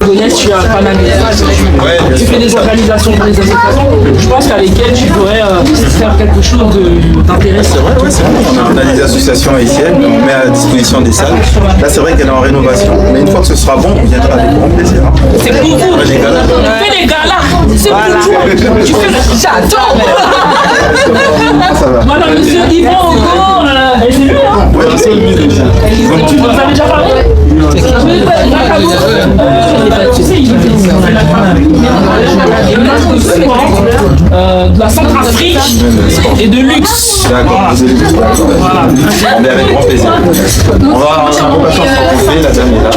Tu as pas mal de tu fais des organisations pour les associations. Je pense qu'avec elles, tu pourrais faire quelque chose d'intéressant. C'est vrai, on a des associations haïtiennes, on met à disposition des salles. Là, c'est vrai qu'elle est en rénovation, mais une fois que ce sera bon, on viendra avec grand plaisir. C'est pour vous. On fait les galas. C'est pour toi. Tu fais le château. Voilà, monsieur Yvon Hugo. C'est lui, hein? Oui, c'est lui. Tu vous avez déjà parlé? Tu sais, il de la Centrafrique et de luxe. D'accord, voilà. On est avec grand plaisir. On va avoir un compassion francophone, la dame est là.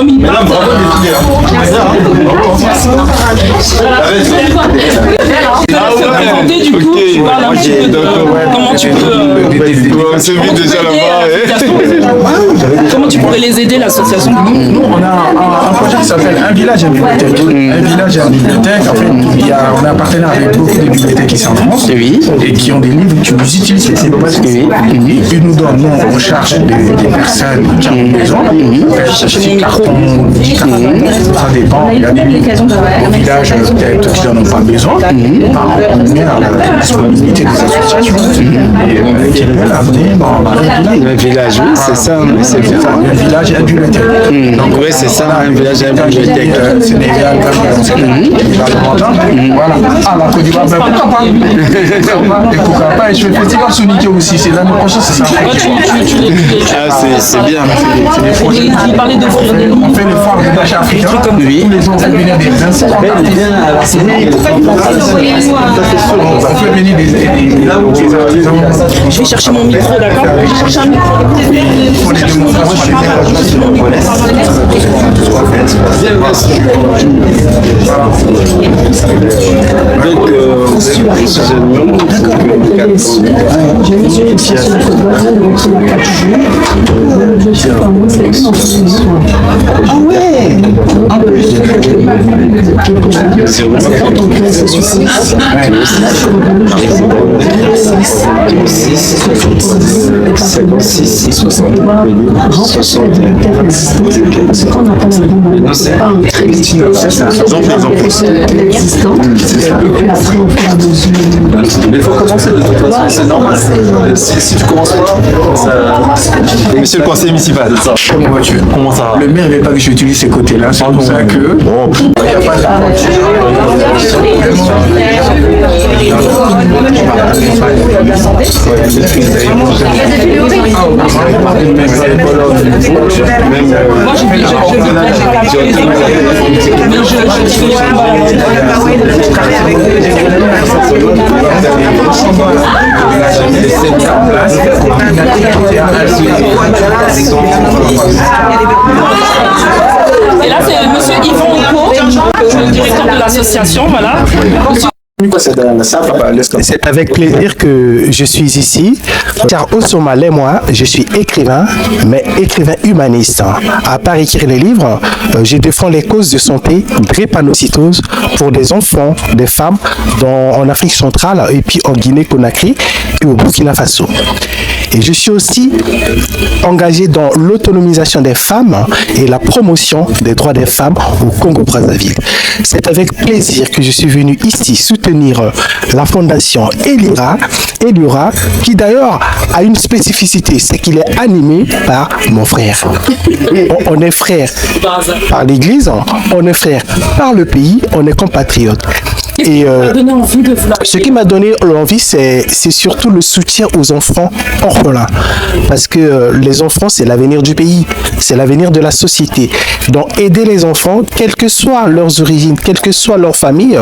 Mesdames, bravo les filles. Du coup, tu parles un petit peu de comment tu peux. C'est vite déjà là-bas. Comment tu pourrais les aider, l'association? Nous, on a un projet qui s'appelle Un village à bibliothèque. Un village à bibliothèque, en fait, on est un partenaire avec beaucoup de bibliothèques ici en France et qui ont des livres qui nous utilisent ces Ils nous donnent, nous, on charge des personnes qui ont besoin. Des cartons, ça dépend. Il y a des livres au village peut-être qui n'en ont pas besoin. On met à la disponibilité des associations et qui veulent amener dans un village, oui, c'est ça, c'est bien. Un village et une bibliothèque. Donc oui, c'est ça, un village et une bibliothèque. Sénégal, voilà. Ah, la Côte d'Ivoire, ben pourquoi pas? Et pourquoi pas? Et je fais le festival Sonico aussi, c'est l'année prochaine, c'est ça. Ah, c'est bien. C'est des projets. On fait les foires de d'achat africains. Tous les ans, on fait venir des 25 ans. On fait venir des artisans. Je vais chercher mon micro, d'accord? Je vais chercher un micro. Pour les démonstrations. Donc, ah ouais. Mais il faut commencer de toute façon, c'est normal. Si tu commences pas, ça... Monsieur le conseiller municipal, ça. Comment vas-tu? Comment ça va? Le maire ne veut pas que j'utilise ces côtés-là, c'est pour ça que... Il n'y a pas Et là, c'est monsieur Yvon Hugo, le directeur de l'association, voilà. C'est avec plaisir que je suis ici, car Osomale, moi, je suis écrivain, mais écrivain humaniste. À part écrire les livres, je défends les causes de santé, drépanocytose pour des enfants, des femmes en Afrique centrale et puis en Guinée-Conakry et au Burkina Faso. Et je suis aussi engagé dans l'autonomisation des femmes et la promotion des droits des femmes au Congo-Brazzaville. C'est avec plaisir que je suis venu ici soutenir la fondation Elira, qui d'ailleurs a une spécificité, c'est qu'il est animé par mon frère. On est frères par l'Église, on est frères par le pays, on est compatriotes. Et ce qui m'a donné l'envie, c'est surtout le soutien aux enfants orphelins. Parce que les enfants, c'est l'avenir du pays, c'est l'avenir de la société. Donc aider les enfants, quelles que soient leurs origines, quelle que soit leur famille,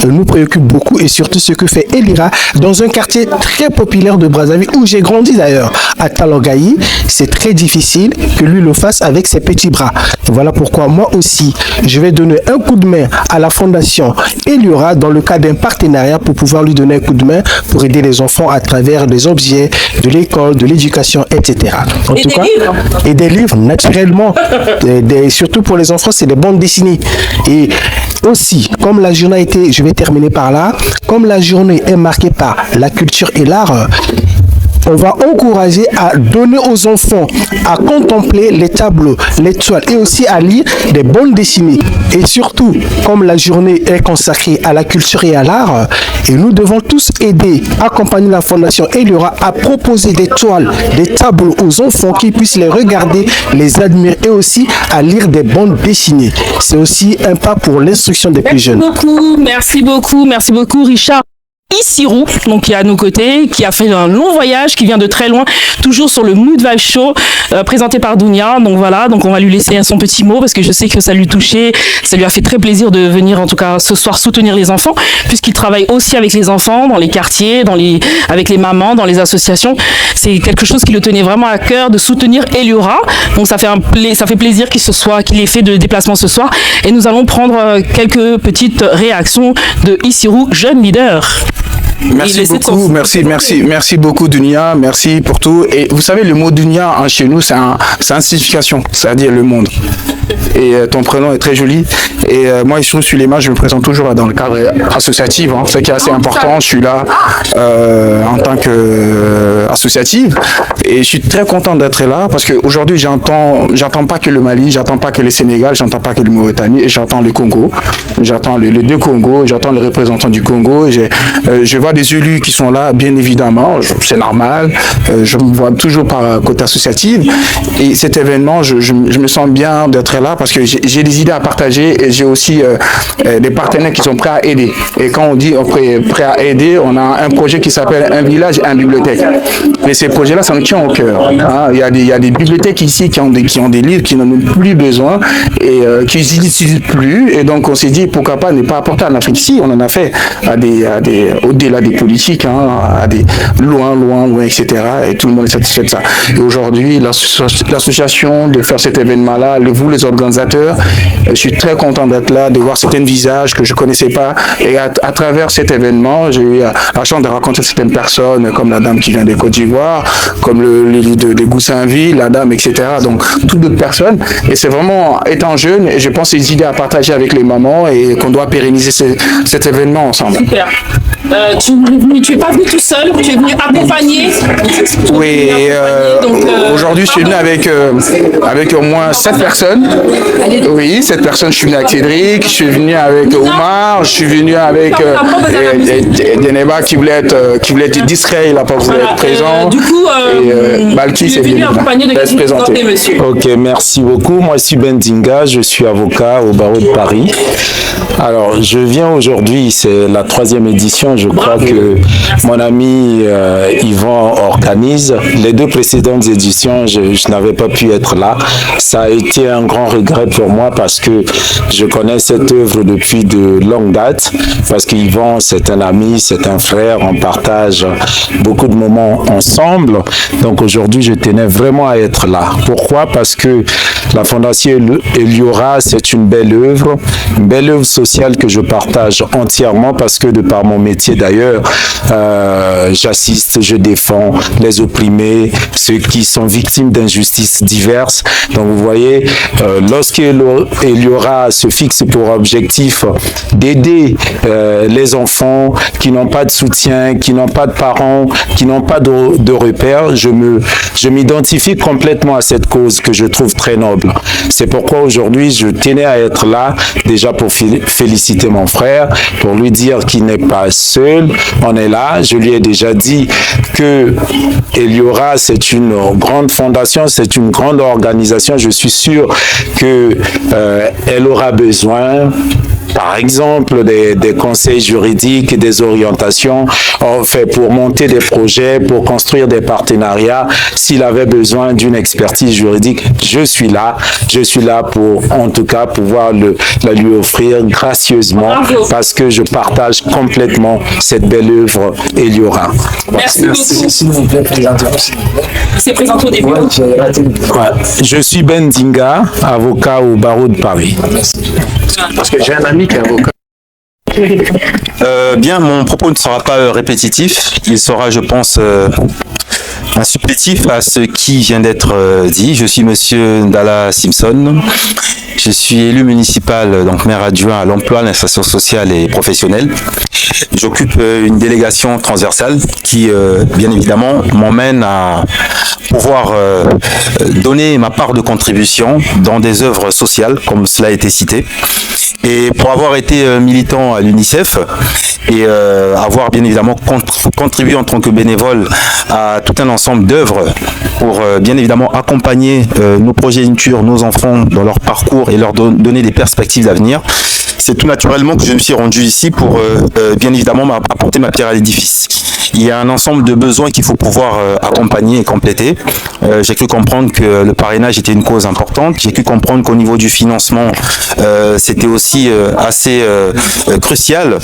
nous préoccupe beaucoup. Et surtout ce que fait Elira dans un quartier très populaire de Brazzaville, où j'ai grandi d'ailleurs, à Talongaï. C'est très difficile que lui le fasse avec ses petits bras. Et voilà pourquoi moi aussi, je vais donner un coup de main à la fondation Elira dans le cadre d'un partenariat pour pouvoir lui donner un coup de main pour aider les enfants à travers des objets de l'école, de l'éducation, etc. En tout cas, et des livres, naturellement. Surtout pour les enfants, c'est des bandes dessinées. Et aussi, comme la journée a été, je vais terminer par là, comme la journée est marquée par la culture et l'art, on va encourager à donner aux enfants à contempler les tableaux, les toiles et aussi à lire des bandes dessinées. Et surtout, comme la journée est consacrée à la culture et à l'art, et nous devons tous aider, accompagner la Fondation Eliora à proposer des toiles, des tableaux aux enfants qui puissent les regarder, les admirer et aussi à lire des bandes dessinées. C'est aussi un pas pour l'instruction des plus jeunes. Merci beaucoup Richard. Issirou, donc qui est à nos côtés, qui a fait un long voyage, qui vient de très loin, toujours sur le Mood Vibe Show, présenté par Dounia. Donc voilà, donc on va lui laisser son petit mot parce que je sais que ça lui touchait, ça lui a fait très plaisir de venir en tout cas ce soir soutenir les enfants, puisqu'il travaille aussi avec les enfants dans les quartiers, avec les mamans, dans les associations. C'est quelque chose qui le tenait vraiment à cœur de soutenir Eliora. Donc ça fait plaisir qu'il ait fait de déplacement ce soir. Et nous allons prendre quelques petites réactions de Issirou, jeune leader. Merci beaucoup, merci beaucoup Dunia, merci pour tout. Et vous savez, le mot Dunia chez nous, c'est une signification, c'est-à-dire le monde. Et ton prénom est très joli. Et moi, Issirou Sulema, je me présente toujours dans le cadre associatif, ce qui est assez important. Je suis là en tant qu'associative. Et je suis très content d'être là parce qu'aujourd'hui, j'entends pas que le Mali, j'entends pas que le Sénégal, j'entends pas que le Mauritanie, et j'entends le Congo. J'entends les deux Congos, j'entends les représentants du Congo. Je vois des élus qui sont là, bien évidemment, c'est normal. Je me vois toujours par côté associatif. Et cet événement, je me sens bien d'être là parce que j'ai des idées à partager et j'ai aussi des partenaires qui sont prêts à aider. Et quand on dit prêt à aider, on a un projet qui s'appelle Un village et une bibliothèque. Et ces projets-là, ça nous tient au cœur. Hein. Il y a des bibliothèques ici qui ont des livres qui n'en ont plus besoin et qui n'utilisent plus. Et donc on s'est dit pourquoi pas ne pas apporter en Afrique. Si on en a fait au-delà des politiques, à des loin, etc. Et tout le monde est satisfait de ça. Et aujourd'hui, l'association de faire cet événement-là, vous les organisateurs, je suis très content d'être là, de voir certains visages que je ne connaissais pas. Et à travers cet événement, j'ai eu la chance de rencontrer certaines personnes, comme la dame qui vient de Côte d'Ivoire, comme le de Goussainville, la dame, etc. Donc, toutes d'autres personnes. Et c'est vraiment, étant jeune, je pense que c'est des idées à partager avec les mamans et qu'on doit pérenniser cet événement ensemble. Super. Tu n'es pas venu tout seul, tu es venu accompagner. Oui, aujourd'hui je suis venu avec au moins 7 personnes. Oui, 7 personnes. Je suis venu avec Cédric, je suis venu avec Oumar, je suis venu avec Deneba qui voulait être discret, il n'a pas voulu être présent. Du coup, Balki c'est venu accompagné de se présenter. Monsieur. Ok, merci beaucoup. Moi, je suis Bendinga, je suis avocat au barreau de Paris. Alors, je viens aujourd'hui, c'est la 3e édition. Je crois que mon ami Yvan organise. Les 2 précédentes éditions, je n'avais pas pu être là. Ça a été un grand regret pour moi parce que je connais cette œuvre depuis de longue date. Parce qu'Yvan, c'est un ami, c'est un frère. On partage beaucoup de moments ensemble. Donc aujourd'hui, je tenais vraiment à être là. Pourquoi? Parce que la Fondation Eliora, c'est une belle œuvre sociale que je partage entièrement parce que de par mon métier d'ailleurs, j'assiste, je défends les opprimés, ceux qui sont victimes d'injustices diverses. Donc vous voyez, lorsqu'Eliora se fixe pour objectif d'aider les enfants qui n'ont pas de soutien, qui n'ont pas de parents, qui n'ont pas de repères, je m'identifie complètement à cette cause que je trouve très noble. C'est pourquoi aujourd'hui je tenais à être là, déjà pour féliciter mon frère, pour lui dire qu'il n'est pas seul, on est là. Je lui ai déjà dit que Eliora, c'est une grande fondation, c'est une grande organisation. Je suis sûr qu'elle aura besoin, par exemple, des conseils juridiques, des orientations, fait pour monter des projets, pour construire des partenariats. S'il avait besoin d'une expertise juridique, je suis là pour, en tout cas, pouvoir la lui offrir gracieusement parce que je partage complètement cette belle œuvre Eliora. Merci beaucoup. C'est présenté au début. Je suis Bendinga, avocat au barreau de Paris. Parce que j'ai un ami qui est avocat. Bien, mon propos ne sera pas répétitif. Il sera, je pense, Un supplétif à ce qui vient d'être dit. Je suis Monsieur Ndala Simpson. Je suis élu municipal, donc maire adjoint à l'emploi, l'insertion sociale et professionnelle. J'occupe une délégation transversale qui, bien évidemment, m'emmène à pouvoir donner ma part de contribution dans des œuvres sociales, comme cela a été cité. Et pour avoir été militant à l'UNICEF et avoir bien évidemment contribué en tant que bénévole à tout un ensemble d'œuvres pour bien évidemment accompagner nos progénitures, nos enfants dans leur parcours et leur donner des perspectives d'avenir, c'est tout naturellement que je me suis rendu ici pour bien évidemment apporter ma pierre à l'édifice. Il y a un ensemble de besoins qu'il faut pouvoir accompagner et compléter. J'ai cru comprendre que le parrainage était une cause importante. J'ai cru comprendre qu'au niveau du financement, c'était aussi assez crucial,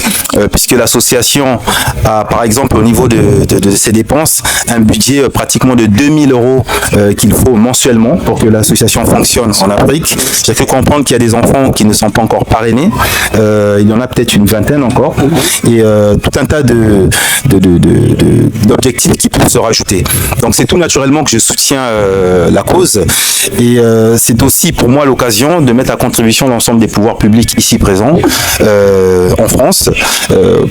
puisque l'association a, par exemple, au niveau de ses dépenses, un budget pratiquement de 2000 € qu'il faut mensuellement pour que l'association fonctionne en Afrique. J'ai cru comprendre qu'il y a des enfants qui ne sont pas encore parrainés. Il y en a peut-être une vingtaine encore. Et tout un tas d'objectifs qui peuvent se rajouter. Donc c'est tout naturellement que je soutiens la cause et c'est aussi pour moi l'occasion de mettre à contribution l'ensemble des pouvoirs publics ici présents en France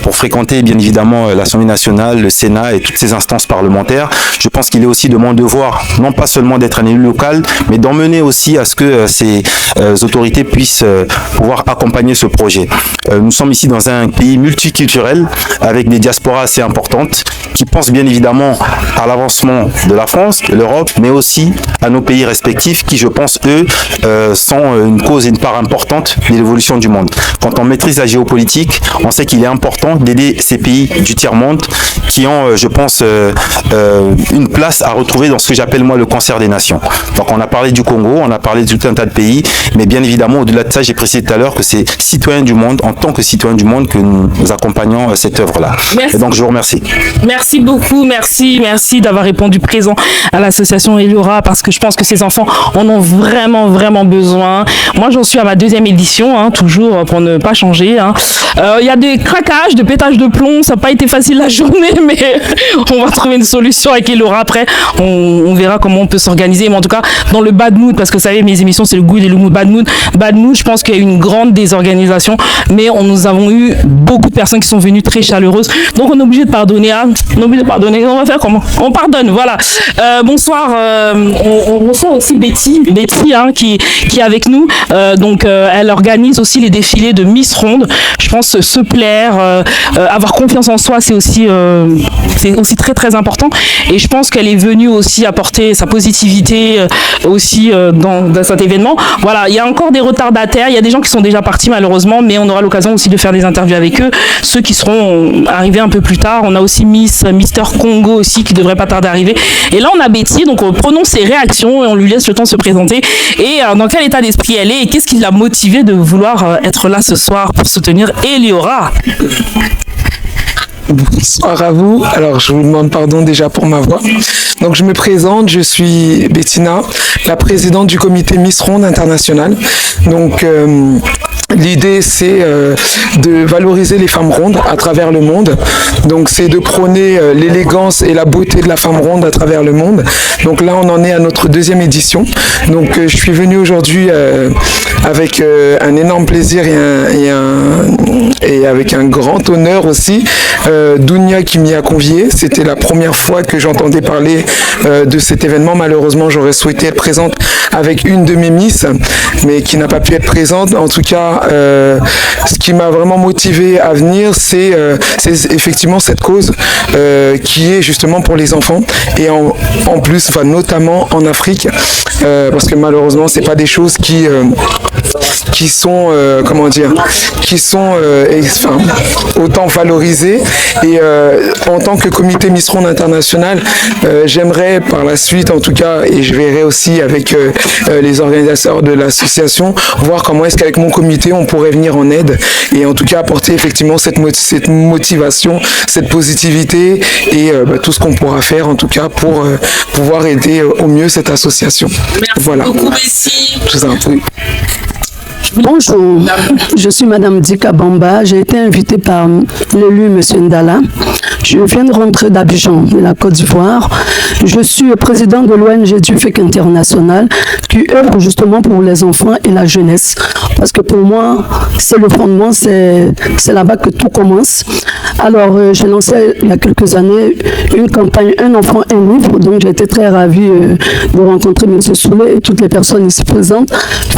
pour fréquenter bien évidemment l'Assemblée nationale, le Sénat et toutes ces instances parlementaires. Je pense qu'il est aussi de mon devoir, non pas seulement d'être un élu local, mais d'emmener aussi à ce que ces autorités puissent pouvoir accompagner ce projet. Nous sommes ici dans un pays multiculturel avec des diasporas assez importantes qui pensent bien évidemment à l'avancement de la France, de l'Europe, mais aussi à nos pays respectifs qui, je pense, eux, sont une cause et une part importante de l'évolution du monde. Quand on maîtrise la géopolitique, on sait qu'il est important d'aider ces pays du tiers-monde qui ont, je pense, une place à retrouver dans ce que j'appelle moi le concert des nations. Donc on a parlé du Congo, on a parlé de tout un tas de pays, mais bien évidemment, au-delà de ça, j'ai précisé tout à l'heure que c'est citoyens du monde, en tant que citoyens du monde, que nous accompagnons cette œuvre-là. Et donc je vous remercie. Merci beaucoup, merci d'avoir répondu présent à l'association Eliora parce que je pense que ces enfants en ont vraiment besoin. Moi j'en suis à ma 2e édition, toujours pour ne pas changer. Il y a des craquages, des pétages de plomb, ça n'a pas été facile la journée, mais on va trouver une solution avec Eliora après. On verra comment on peut s'organiser, mais en tout cas dans le bad mood, parce que vous savez mes émissions c'est le good et le mood, bad mood, je pense qu'il y a eu une grande désorganisation, mais nous avons eu beaucoup de personnes qui sont venues très chaleureuses, donc on est obligé de pardonner. On va faire comment? On pardonne, voilà. Bonsoir, on reçoit aussi Betty qui est avec nous. Donc elle organise aussi les défilés de Miss Ronde. Je pense se plaire, avoir confiance en soi, c'est aussi très important. Et je pense qu'elle est venue aussi apporter sa positivité aussi dans cet événement. Voilà, il y a encore des retardataires, il y a des gens qui sont déjà partis malheureusement, mais on aura l'occasion aussi de faire des interviews avec eux. Ceux qui seront arrivés un peu plus tard, on a aussi Mister Congo aussi qui devrait pas tarder à arriver. Et là on a Betty, donc prenons ses réactions et on lui laisse le temps de se présenter et dans quel état d'esprit elle est et qu'est-ce qui l'a motivée de vouloir être là ce soir pour soutenir Eliora. Bonsoir à vous. Alors, je vous demande pardon déjà pour ma voix. Donc, je me présente, je suis Bettina, la présidente du comité Miss Ronde International. Donc, l'idée, c'est de valoriser les femmes rondes à travers le monde. Donc, c'est de prôner l'élégance et la beauté de la femme ronde à travers le monde. Donc là, on en est à notre 2e édition. Donc, je suis venu aujourd'hui avec un énorme plaisir et avec un grand honneur aussi. Dounia qui m'y a convié. C'était la première fois que j'entendais parler de cet événement. Malheureusement, j'aurais souhaité être présente avec une de mes Miss, mais qui n'a pas pu être présente. En tout cas, ce qui m'a vraiment motivé à venir, c'est effectivement cette cause qui est justement pour les enfants et en plus, notamment en Afrique, parce que malheureusement, c'est pas des choses qui sont autant valorisées. Et en tant que comité Miss Ronde International, j'aimerais par la suite, en tout cas, et je verrai aussi avec les organisateurs de l'association, voir comment est-ce qu'avec mon comité, on pourrait venir en aide et en tout cas apporter effectivement cette motivation, cette positivité et tout ce qu'on pourra faire en tout cas pour pouvoir aider au mieux cette association. Merci beaucoup, Bessie. Je vous en prie. Bonjour, je suis Madame Dika Bamba. J'ai été invitée par l'élu M. Ndala Je viens de rentrer d'Abidjan, de la Côte d'Ivoire. Je suis président de l'ONG Dufek International qui œuvre justement pour les enfants et la jeunesse. Parce que pour moi, c'est le fondement, c'est là-bas que tout commence. Alors, j'ai lancé il y a quelques années une campagne « Un enfant, un livre ». Donc, j'ai été très ravie de rencontrer M. Soulet et toutes les personnes ici présentes.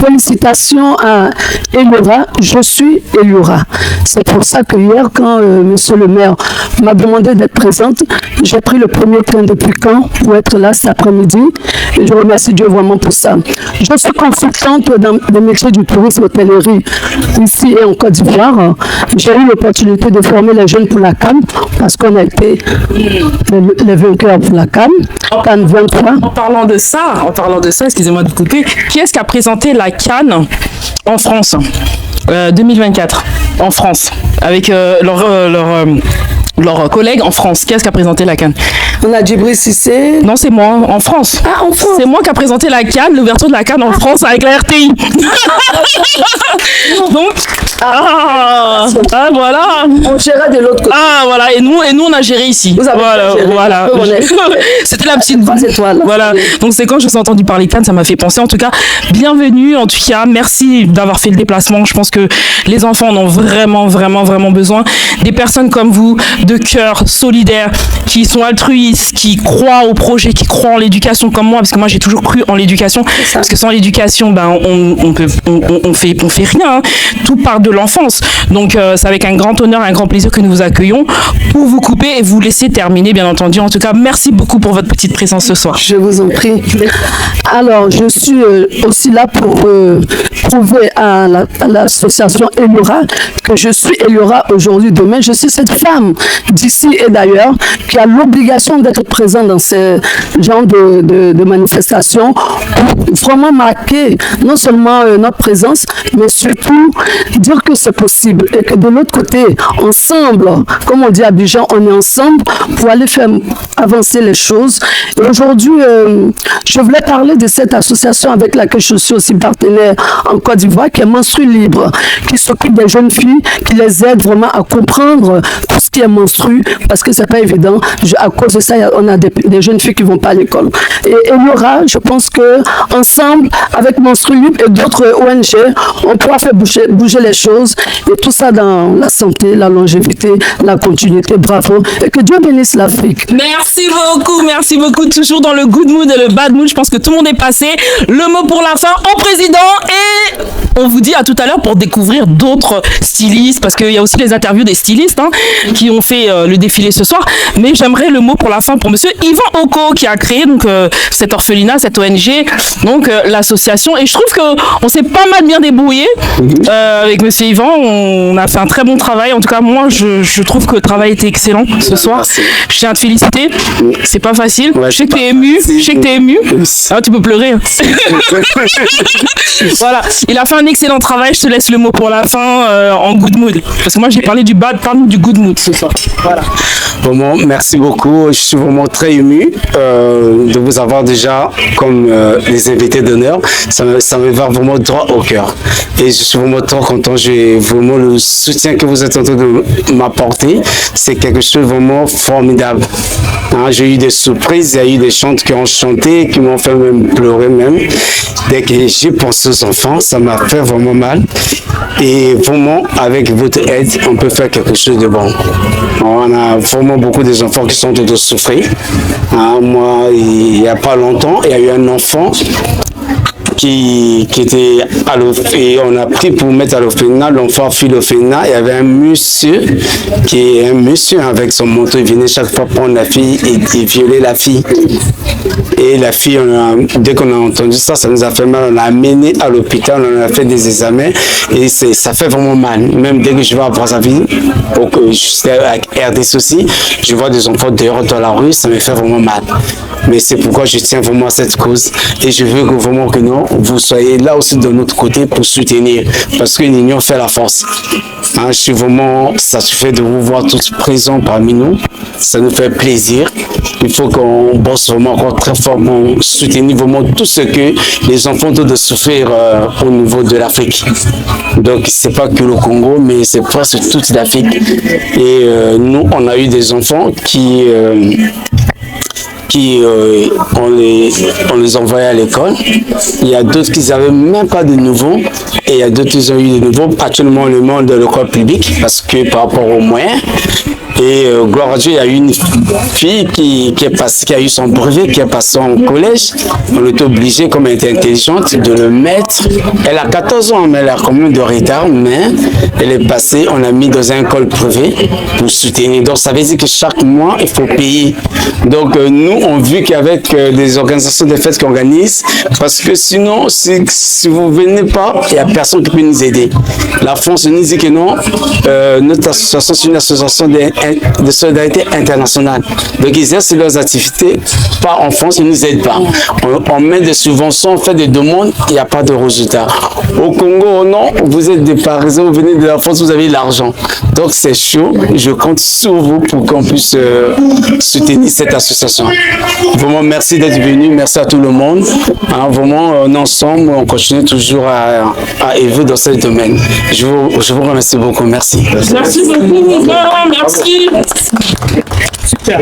Félicitations à Eliora. Je suis Eliora. C'est pour ça que hier, quand M. le maire m'a demandé d'être présente, j'ai pris le premier train depuis Caen pour être là cet après-midi. Et je remercie Dieu vraiment pour ça. Je suis consultante dans le métier du tourisme hôtellerie ici et en Côte d'Ivoire. J'ai eu l'opportunité de former les jeunes pour la CAN parce qu'on a été les vainqueurs pour la CAN. CAN 23. En parlant de ça, excusez-moi de couper, qui est-ce qui a présenté la CAN en France 2024 en France avec leurs collègues en France? Qui est-ce qui a présenté la CAN? On a Djibril Cissé. Non, c'est moi, en France. Ah, en France. C'est moi qui a présenté la CAN, l'ouverture de la CAN en France avec la RTI. Donc, voilà. On gérait de l'autre côté. Ah, voilà. Et nous, on a géré ici. Vous avez géré. Voilà. C'était la petite étoile. Voilà. Donc, c'est quand je vous ai entendu parler CAN, ça m'a fait penser. En tout cas, bienvenue. En tout cas, merci d'avoir fait le déplacement. Je pense que les enfants en ont vraiment, vraiment, vraiment besoin. Des personnes comme vous, de cœur, solidaires, qui sont altruistes, qui croient au projet, qui croient en l'éducation comme moi, parce que moi j'ai toujours cru en l'éducation, parce que sans l'éducation, ben on fait rien, hein. Tout part de l'enfance. Donc c'est avec un grand honneur, un grand plaisir que nous vous accueillons pour vous couper et vous laisser terminer, bien entendu. En tout cas, merci beaucoup pour votre petite présence ce soir. Je vous en prie. Alors, je suis aussi là pour prouver à l'association Eliora que je suis Eliora aujourd'hui, demain. Je suis cette femme d'ici et d'ailleurs qui a l'obligation d'être présente dans ce genre de manifestations pour vraiment marquer non seulement notre présence, mais surtout dire que c'est possible et que de l'autre côté, ensemble, comme on dit à Abidjan, on est ensemble pour aller faire avancer les choses. Et aujourd'hui, je voulais parler de cette association avec laquelle je suis aussi partenaire en Côte d'Ivoire, qui est Menstru Libre, qui s'occupe des jeunes filles, qui les aide vraiment à comprendre tout ce qui est menstru, parce que c'est pas évident. À cause de ça, on a des jeunes filles qui vont pas à l'école. Et Eliora, je pense que ensemble, avec Menstru Libre et d'autres ONG, on pourra faire bouger les choses, et tout ça dans la santé, la longévité, la continuité. Bravo. Et que Dieu bénisse l'Afrique. Merci beaucoup. Toujours dans le good mood et le bad mood. Je pense que tout le monde est passé. Le mot pour la fin au président, et on vous dit à tout à l'heure pour découvrir d'autres stylistes, parce qu'il y a aussi les interviews des stylistes qui ont fait le défilé ce soir. Mais j'aimerais le mot pour la fin pour monsieur Yvan Oko, qui a créé donc cet orphelinat, cette ONG, donc l'association. Et je trouve qu'on s'est pas mal bien débrouillé avec monsieur Yvan. On a fait un très bon travail. En tout cas, moi, je trouve que le travail était excellent ce soir. Merci. Je tiens à te féliciter. C'est pas facile. Ouais, je sais que t'es ému. Ah, tu peux pleurer. Voilà. Il a fait un excellent travail. Je te laisse le mot pour la fin en good mood. Parce que moi, j'ai parlé du bad, parle du good mood ce soir. Voilà. Vraiment, merci beaucoup. Je suis vraiment très ému de vous avoir déjà comme les invités d'honneur. Ça me va vraiment droit au cœur. Et je suis vraiment trop content. J'ai vraiment le soutien que vous êtes en train de m'apporter. C'est quelque chose de vraiment formidable. J'ai eu des surprises, il y a eu des chantes qui ont chanté, qui m'ont fait même pleurer même. Dès que j'ai pensé aux enfants, ça m'a fait vraiment mal. Et vraiment, avec votre aide, on peut faire quelque chose de bon. On a vraiment beaucoup des enfants qui sont en train de souffrir. Moi, il n'y a pas longtemps, il y a eu un enfant qui était à l'orphelinat, et on a pris pour mettre à l'orphelinat, l'enfant fut l'orphelinat. Il y avait un monsieur avec son manteau, il venait chaque fois prendre la fille et violer la fille. Et la fille, dès qu'on a entendu ça, ça nous a fait mal. On l'a amené à l'hôpital, on a fait des examens et ça fait vraiment mal. Même dès que je vais à Brazzaville, j'étais avec RDC aussi, je vois des enfants dehors dans la rue, ça me fait vraiment mal. Mais c'est pourquoi je tiens vraiment à cette cause et je veux que vraiment que vous soyez là aussi de notre côté pour soutenir, parce que l'union fait la force. Je suis vraiment satisfait de vous voir tous présents parmi nous. Ça nous fait plaisir il faut qu'on bosse vraiment encore très fort pour soutenir vraiment tout ce que les enfants doivent souffrir au niveau de l'Afrique. Donc, c'est pas que le Congo, mais c'est presque toute l'Afrique. Et nous, on a eu des enfants qui on les envoyait à l'école. Il y a d'autres qui n'avaient même pas de nouveaux et il y a d'autres qui ont eu des nouveaux, particulièrement le monde de l'école publique, parce que par rapport aux moyens. Et gloire à Dieu, il y a eu une fille qui a eu son brevet, qui est passée en collège. On était obligé, comme elle était intelligente, de le mettre. Elle a 14 ans, mais elle a quand même de retard, mais elle est passée, on l'a mis dans une école privée pour soutenir. Donc ça veut dire que chaque mois, il faut payer. Donc nous, on a vu qu'avec des organisations de fêtes qui organisent, parce que sinon, si vous ne venez pas, il n'y a personne qui peut nous aider. La France nous dit que non, notre association, c'est une association de solidarité internationale. Donc ils exercent leurs activités, pas en France, ils ne nous aident pas. On met des subventions, on fait des demandes, il n'y a pas de résultat. Au Congo, non, vous êtes des Parisiens, vous venez de la France, vous avez l'argent. Donc c'est chaud, je compte sur vous pour qu'on puisse soutenir cette association. Vraiment, merci d'être venu, merci à tout le monde. Hein, vraiment, ensemble, on continue toujours à évoluer dans ce domaine. Je vous remercie beaucoup, merci. Merci beaucoup, merci. Super.